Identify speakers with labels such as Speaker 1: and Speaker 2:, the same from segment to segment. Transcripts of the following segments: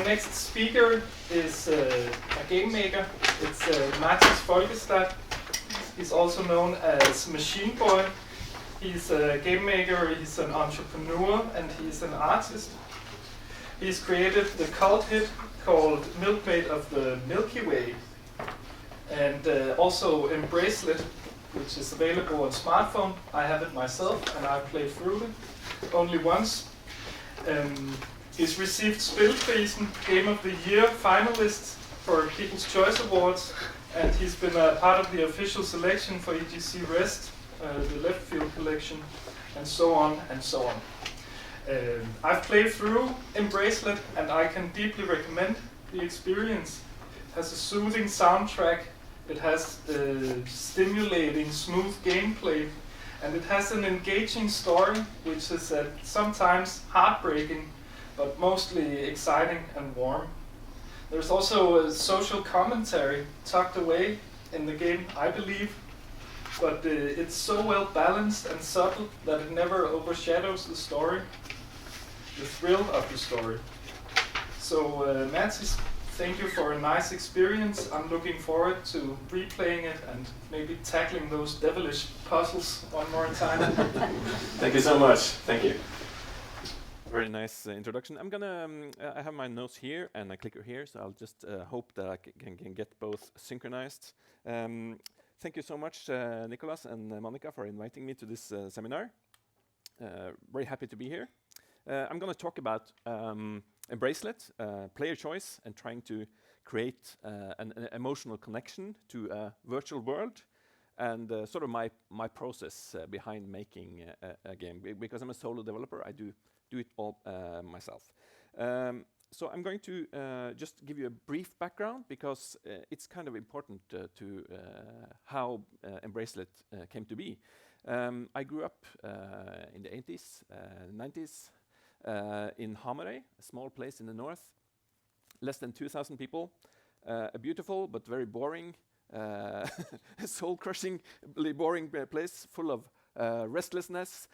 Speaker 1: next speaker is a game maker. It's Mattis Folkestad. He's also known as Machineboy. He's a game maker, he's an entrepreneur, and he's an artist. He's created the cult hit called Milkmaid of the Milky Way, and also Embracelet, which is available on smartphone. I have it myself, and I've played through it only once. He's received Spilldesigner Game of the Year finalist for People's Choice Awards, and he's been a part of the official selection for EGC Rest, the left field collection, and so on and so on. I've played through Embracelet, and I can deeply recommend the experience. It has a soothing soundtrack, it has stimulating, smooth gameplay, and it has an engaging story, which is sometimes heartbreaking, but mostly exciting and warm. There's also a social commentary tucked away in the game, I believe, but it's so well balanced and subtle that it never overshadows the story, the thrill of the story. So Mattis, thank you for a nice experience. I'm looking forward to replaying it and maybe tackling those devilish puzzles one more time.
Speaker 2: Thank you so much. Thank you.
Speaker 3: Very nice introduction. I'm gonna, I have my notes here and a clicker here, so I'll just hope that I can get both synchronized. Thank you so much, Nicholas and Monica, for inviting me to this seminar. Very happy to be here. I'm gonna talk about Embracelet, player choice, and trying to create an emotional connection to a virtual world, and sort of my process behind making a game. Because I'm a solo developer, I do it all myself. So I'm going to just give you a brief background, because it's kind of important to how Embracelet came to be. I grew up in the 80s, 90s in Hamarøy, a small place in the north, less than 2,000 people, a beautiful but very boring, soul-crushingly boring place full of restlessness,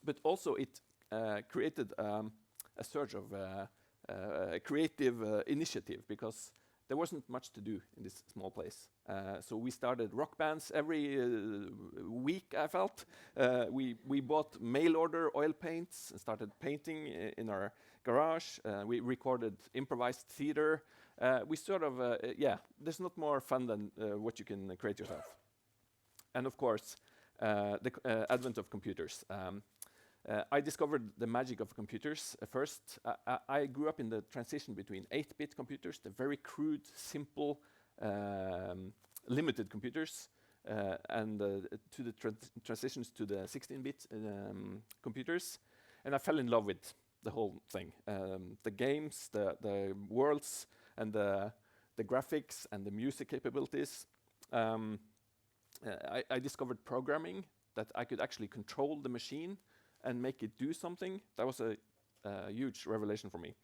Speaker 3: but also it created a surge of creative initiative, because there wasn't much to do in this small place. So we started rock bands every week, I felt. We bought mail order oil paints and started painting in our garage. We recorded improvised theater. We sort of, there's not more fun than what you can create yourself. And of course, the advent of computers. I discovered the magic of computers first. I grew up in the transition between 8-bit computers, the very crude, simple, limited computers, and to the transitions to the 16-bit computers. And I fell in love with the whole thing. The games, the worlds, and the graphics, and the music capabilities. I discovered programming, that I could actually control the machine and make it do something. That was a huge revelation for me.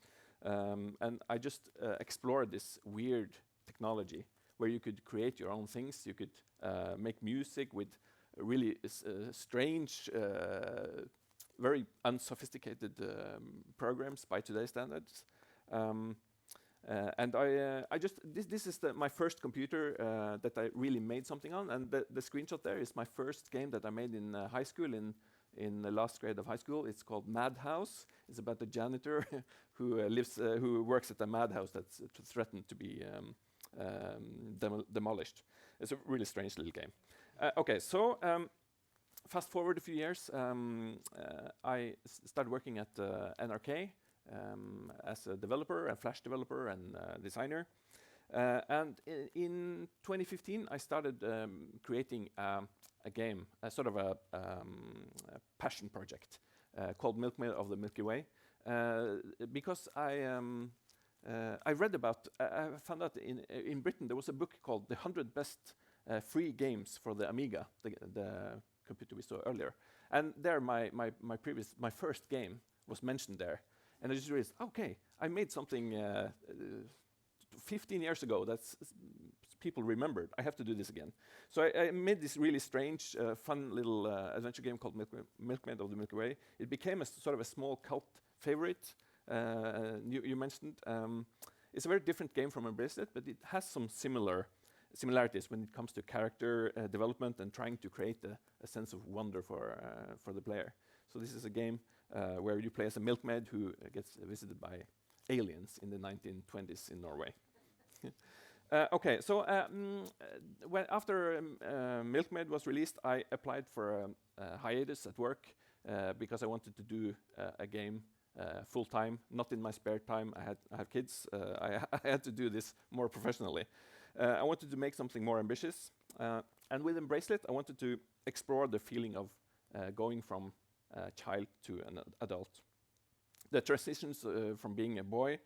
Speaker 3: And I just explored this weird technology where you could create your own things. You could make music with really strange, very unsophisticated programs by today's standards. And this is my first computer that I really made something on. And the screenshot there is my first game that I made in high school, in the last grade of high school. It's called Madhouse. It's about the janitor who works at a madhouse that's threatened to be demolished. It's a really strange little game. Okay, so fast forward a few years. I started working at NRK as a developer, a Flash developer and designer. And in 2015, I started creating a game, a sort of a passion project called Milkmaid of the Milky Way, because I read about, I found out in Britain there was a book called The 100 Best Free Games for the Amiga, the computer we saw earlier. And there my first game was mentioned there. And I just realized, okay, I made something 15 years ago that's people remembered. I have to do this again. So I made this really strange, fun little adventure game called Milkmaid of the Milky Way. It became a sort of a small cult favorite. you mentioned. It's a very different game from Embracelet, but it has some similarities when it comes to character development and trying to create a sense of wonder for the player. So this is a game where you play as a milkmaid who gets visited by aliens in the 1920s in Norway. Okay, so after Milkmaid was released, I applied for a hiatus at work because I wanted to do a game full time, not in my spare time. I have kids. I had to do this more professionally. I wanted to make something more ambitious, and with Embracelet, I wanted to explore the feeling of going from a child to an adult. The transitions from being a boy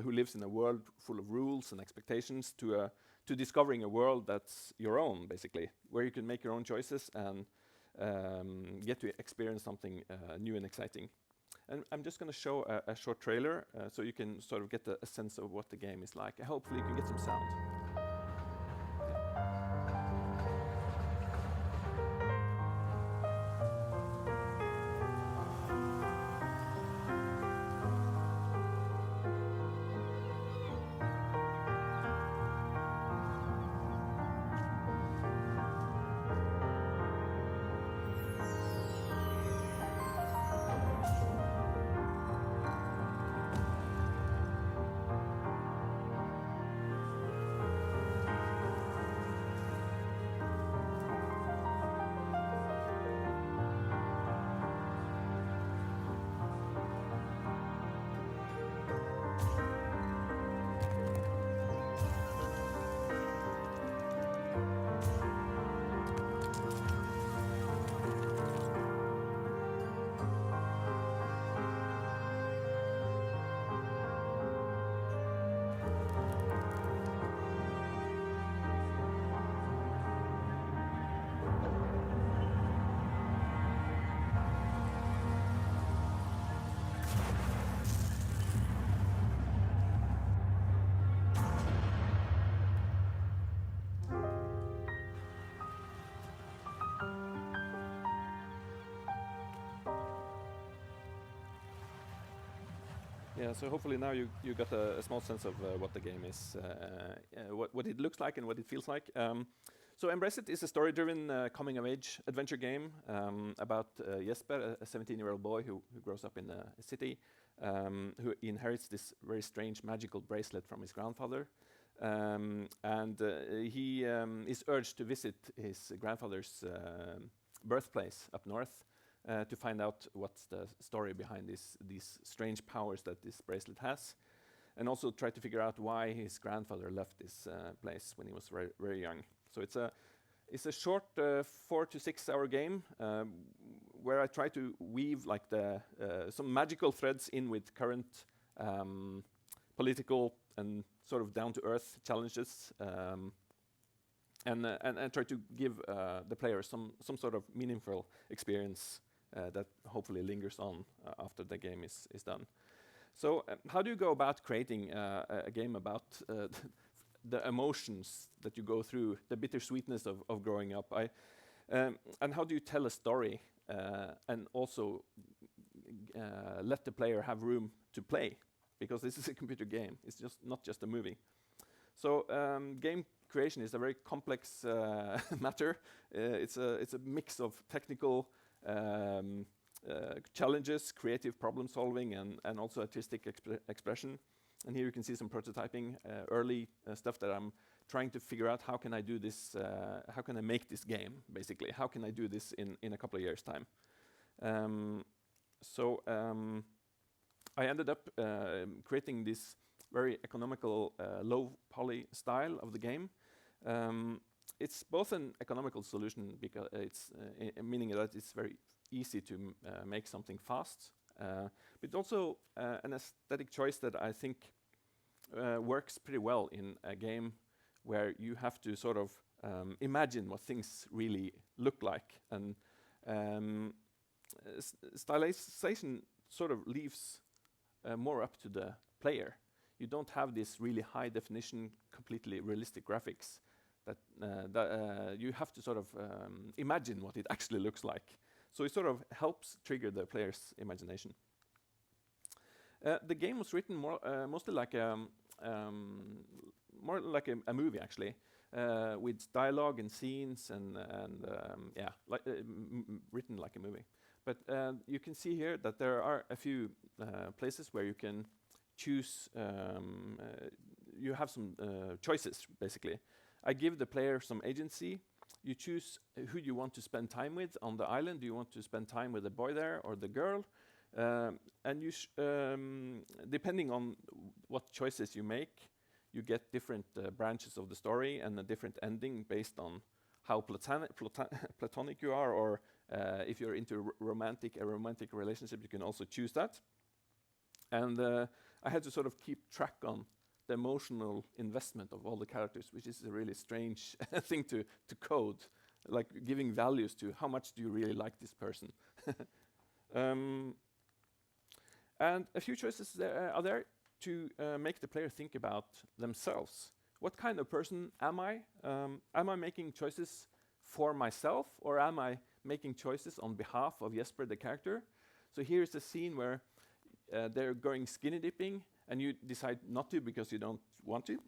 Speaker 3: who lives in a world full of rules and expectations to discovering a world that's your own, basically, where you can make your own choices and get to experience something new and exciting. And I'm just going to show a short trailer so you can sort of get a sense of what the game is like. Hopefully you can get some sound. Yeah, so hopefully now you got a small sense of what the game is, what it looks like and what it feels like. So Embracelet is a story-driven coming-of-age adventure game about Jesper, a 17-year-old boy who grows up in a city, who inherits this very strange magical bracelet from his grandfather. He is urged to visit his grandfather's birthplace up north to find out what's the story behind these strange powers that this bracelet has, and also try to figure out why his grandfather left this place when he was very, very young. So it's a short 4 to 6 hour game where I try to weave like some magical threads in with current political and sort of down-to-earth challenges, and try to give the player some sort of meaningful experience that hopefully lingers on after the game is done. So how do you go about creating a game about the emotions that you go through, the bittersweetness of growing up? And how do you tell a story and also let the player have room to play? Because this is a computer game, it's not just a movie. So game creation is a very complex matter. It's a mix of technical challenges, creative problem solving, and also artistic expression. And here you can see some prototyping, early stuff that I'm trying to figure out. How can I do this? How can I make this game, basically? How can I do this in a couple of years' time? I ended up creating this very economical, low poly style of the game. It's both an economical solution because it's meaning that it's very easy to make something fast, but also an aesthetic choice that I think works pretty well in a game where you have to sort of imagine what things really look like, and stylization sort of leaves more up to the player. You don't have this really high definition, completely realistic graphics that you have to sort of imagine what it actually looks like. So it sort of helps trigger the player's imagination. The game was written mostly like more like a movie, actually, with dialogue and scenes and yeah, like written like a movie. But you can see here that there are a few places where you can choose. You have some choices, basically. I give the player some agency. You choose who you want to spend time with on the island. Do you want to spend time with the boy there or the girl? And you depending on what choices you make, you get different branches of the story and a different ending based on how platonic you are, or if you're into a romantic relationship, you can also choose that. And I had to sort of keep track on the emotional investment of all the characters, which is a really strange thing to code, like giving values to how much do you really like this person. And a few choices are there to make the player think about themselves. What kind of person am I? Am I making choices for myself, or am I making choices on behalf of Jesper, the character? So here's a scene where they're going skinny dipping, and you decide not to because you don't want to.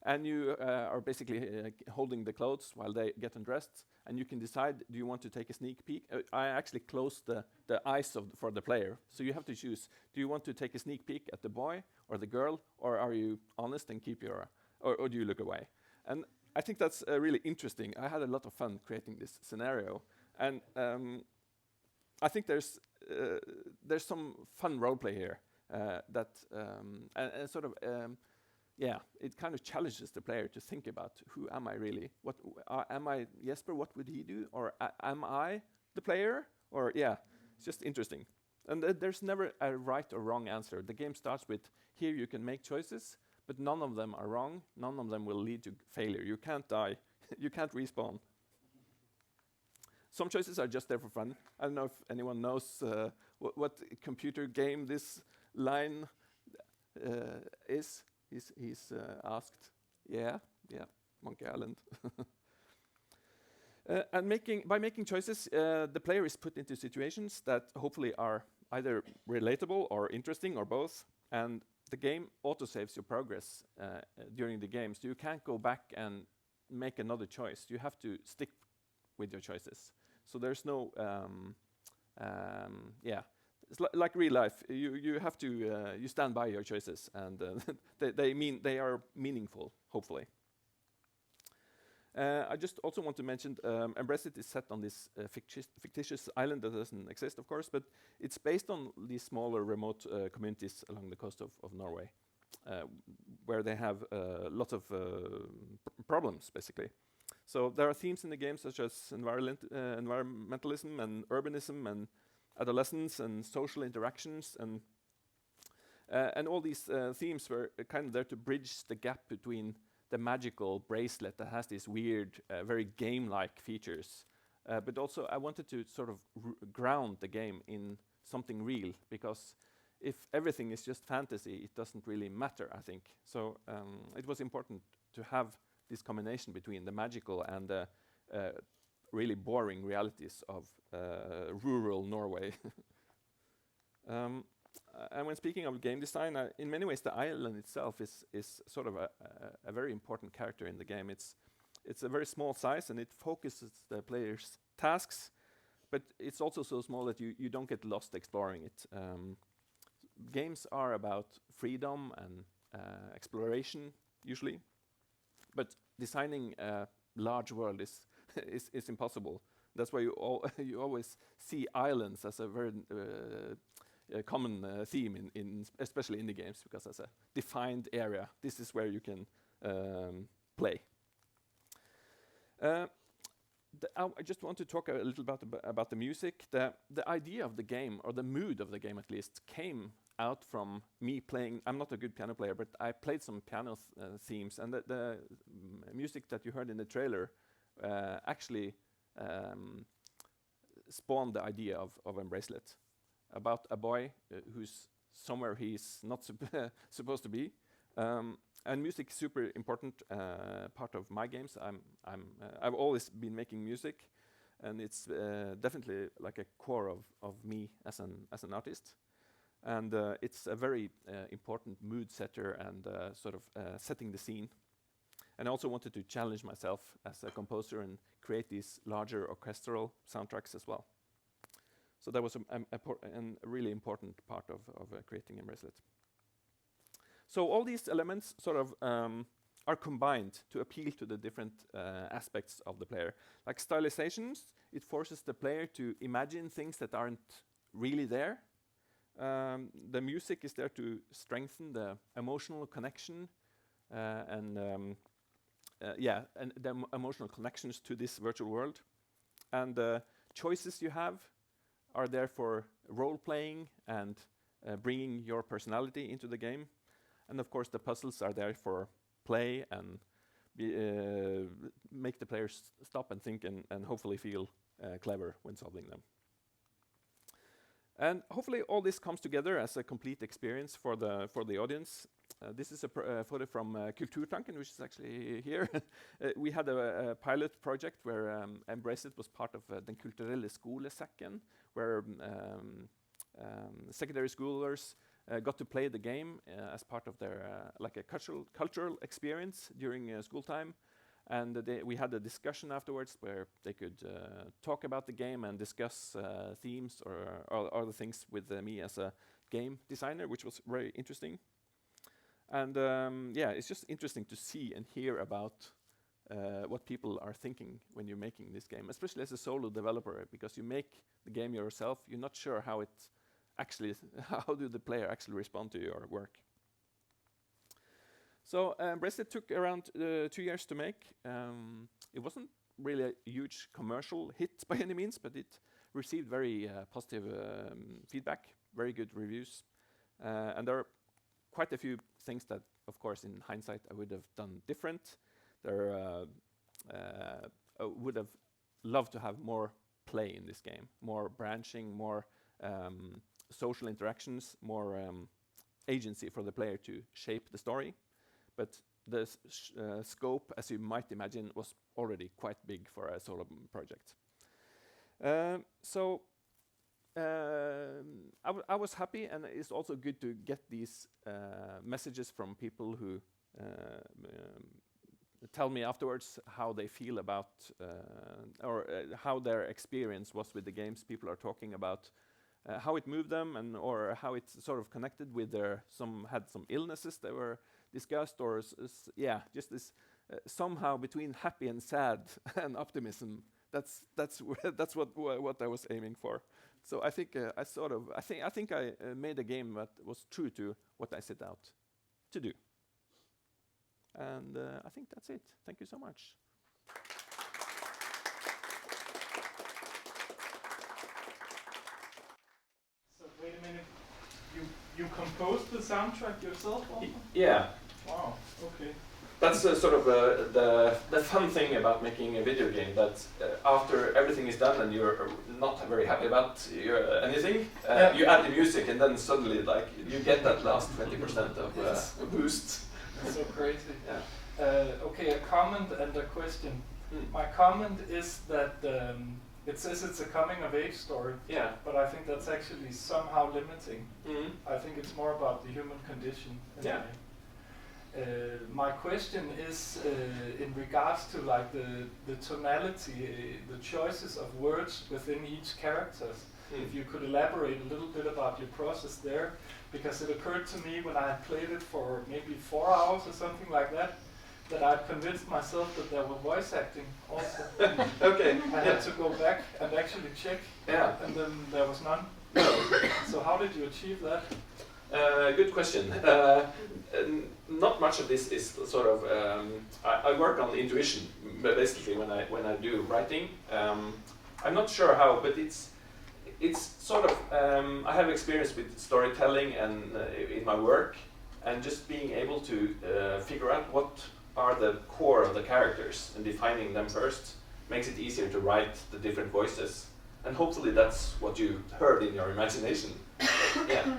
Speaker 3: And you are basically holding the clothes while they get undressed, and you can decide, do you want to take a sneak peek? I actually closed the eyes for the player, so you have to choose. Do you want to take a sneak peek at the boy or the girl, or are you honest and keep your, or do you look away? And I think that's really interesting. I had a lot of fun creating this scenario, and I think there's some fun roleplay here. And sort of, yeah, it kind of challenges the player to think about, who am I really? What am I Jesper? What would he do? Or am I the player? Or yeah, it's just interesting. And there's never a right or wrong answer. The game starts with, here you can make choices, but none of them are wrong. None of them will lead to failure. You can't die. You can't respawn. Some choices are just there for fun. I don't know if anyone knows what computer game this line is. He's asked. Yeah, Monkey Island. And by making choices, the player is put into situations that hopefully are either relatable or interesting or both. And the game autosaves your progress during the game, so you can't go back and make another choice. You have to stick with your choices. So there's no, yeah, it's like real life. You have to, you stand by your choices, and they are meaningful, hopefully. I just also want to mention, Embracelet is set on this fictitious island that doesn't exist, of course, but it's based on these smaller remote communities along the coast of Norway, where they have lots of problems, basically. So there are themes in the game such as environmentalism and urbanism and adolescence and social interactions, and all these themes were kind of there to bridge the gap between the magical bracelet that has these weird, very game-like features, but also I wanted to sort of ground the game in something real, because if everything is just fantasy, it doesn't really matter, I think. So it was important to have this combination between the magical and the really boring realities of rural Norway. And when speaking of game design, in many ways the island itself is sort of a very important character in the game. It's a very small size, and it focuses the player's tasks, but it's also so small that you don't get lost exploring it. Games are about freedom and exploration, usually. But designing a large world is impossible. That's why you always see islands as a very common theme especially indie games, because as a defined area, this is where you can play. I just want to talk a little about the music. The idea of the game, or the mood of the game at least, came out from me playing. I'm not a good piano player, but I played some piano themes, and the music that you heard in the trailer actually spawned the idea of Embracelet, about a boy who's somewhere he's not supposed to be. And music is super important part of my games. I've always been making music, and it's definitely like a core of me as an artist. And it's a very important mood setter and sort of setting the scene. And I also wanted to challenge myself as a composer and create these larger orchestral soundtracks as well. So that was a really important part of creating Embracelet. So all these elements sort of are combined to appeal to the different aspects of the player. Like stylizations, it forces the player to imagine things that aren't really there. The music is there to strengthen the emotional connection and the emotional connections to this virtual world. And the choices you have are there for role-playing and bringing your personality into the game. And of course, the puzzles are there for play and make the players stop and think and hopefully feel clever when solving them. And hopefully all this comes together as a complete experience for the audience. This is a photo from Kulturkontakt Nord, which is actually here. We had a pilot project where Embracelet was part of Den kulturelle skolesekken, where secondary schoolers got to play the game as part of their like a cultural experience during school time. And we had a discussion afterwards where they could talk about the game and discuss themes or other things with me as a game designer, which was very interesting. And it's just interesting to see and hear about what people are thinking when you're making this game, especially as a solo developer, because you make the game yourself. You're not sure how it actually, how do the player actually respond to your work. So Embracelet took around 2 years to make. It wasn't really a huge commercial hit by any means, but it received very positive feedback, very good reviews. And there are quite a few things that, of course, in hindsight, I would have done different. I would have loved to have more play in this game, more branching, more social interactions, more agency for the player to shape the story. But the scope, as you might imagine, was already quite big for a solo project. I was happy, and it's also good to get these messages from people who tell me afterwards how they feel about or how their experience was with the games. People are talking about how it moved them, and or how it sort of connected with their had some illnesses that were discussed, or just this somehow between happy and sad and optimism. That's what I was aiming for. So I think I think I made a game that was true to what I set out to do. And I think that's it. Thank you so much.
Speaker 1: So wait a minute. You composed the soundtrack yourself?
Speaker 2: Yeah.
Speaker 1: Wow. Okay.
Speaker 2: That's sort of the fun thing about making a video game, that after everything is done and you're not very happy about anything, you add the music, and then suddenly like you get that last 20% of a boost.
Speaker 1: That's so crazy.
Speaker 2: Yeah.
Speaker 1: Okay, a comment and a question. My comment is that it says it's a coming-of-age story, but I think that's actually somehow limiting. I think it's more about the human condition. My question is in regards to like the tonality, the choices of words within each character. If you could elaborate a little bit about your process there, because it occurred to me when I had played it for maybe 4 hours or something like that, that I'd convinced myself that there were voice acting also.
Speaker 2: Okay.
Speaker 1: I had to go back and actually check, and then there was none. So how did you achieve that?
Speaker 2: Good question. Not much of this is sort of. I work on intuition, basically when I do writing. I'm not sure how, but it's sort of. I have experience with storytelling and in my work, and just being able to figure out what are the core of the characters and defining them first makes it easier to write the different voices, and hopefully that's what you heard in your imagination. Yeah.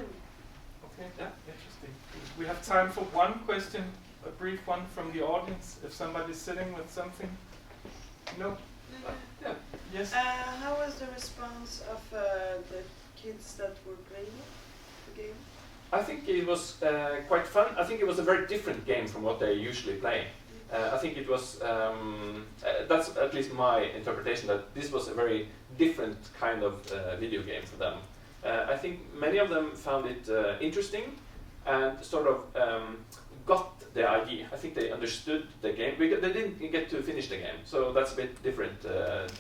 Speaker 1: Yeah, interesting. We have time for one question, a brief one from the audience, if somebody's sitting with something. No? Yeah. Yes?
Speaker 4: How was the response of the kids that were playing the game?
Speaker 2: I think it was quite fun. I think it was a very different game from what they usually play. I think it was, that's at least my interpretation, that this was a very different kind of video game for them. I think many of them found it interesting and sort of got the idea. I think they understood the game, because they didn't get to finish the game, so that's a bit different.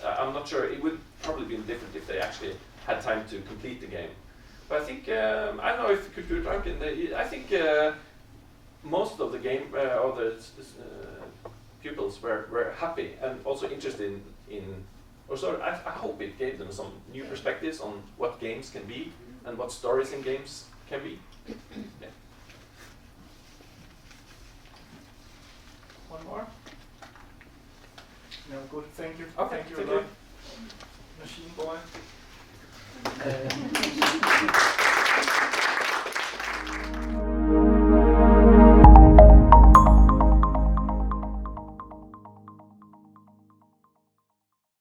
Speaker 2: I'm not sure, it would probably be different if they actually had time to complete the game. But I think, I don't know if Kulturkontakt, I think most of the game, or the pupils were happy and also interested in or sort of, I hope it gave them some new perspectives on what games can be and what stories in games can be. Yeah.
Speaker 1: One more? No, good, thank you.
Speaker 2: Okay,
Speaker 1: Thank you
Speaker 2: thank
Speaker 1: a lot. Machineboy.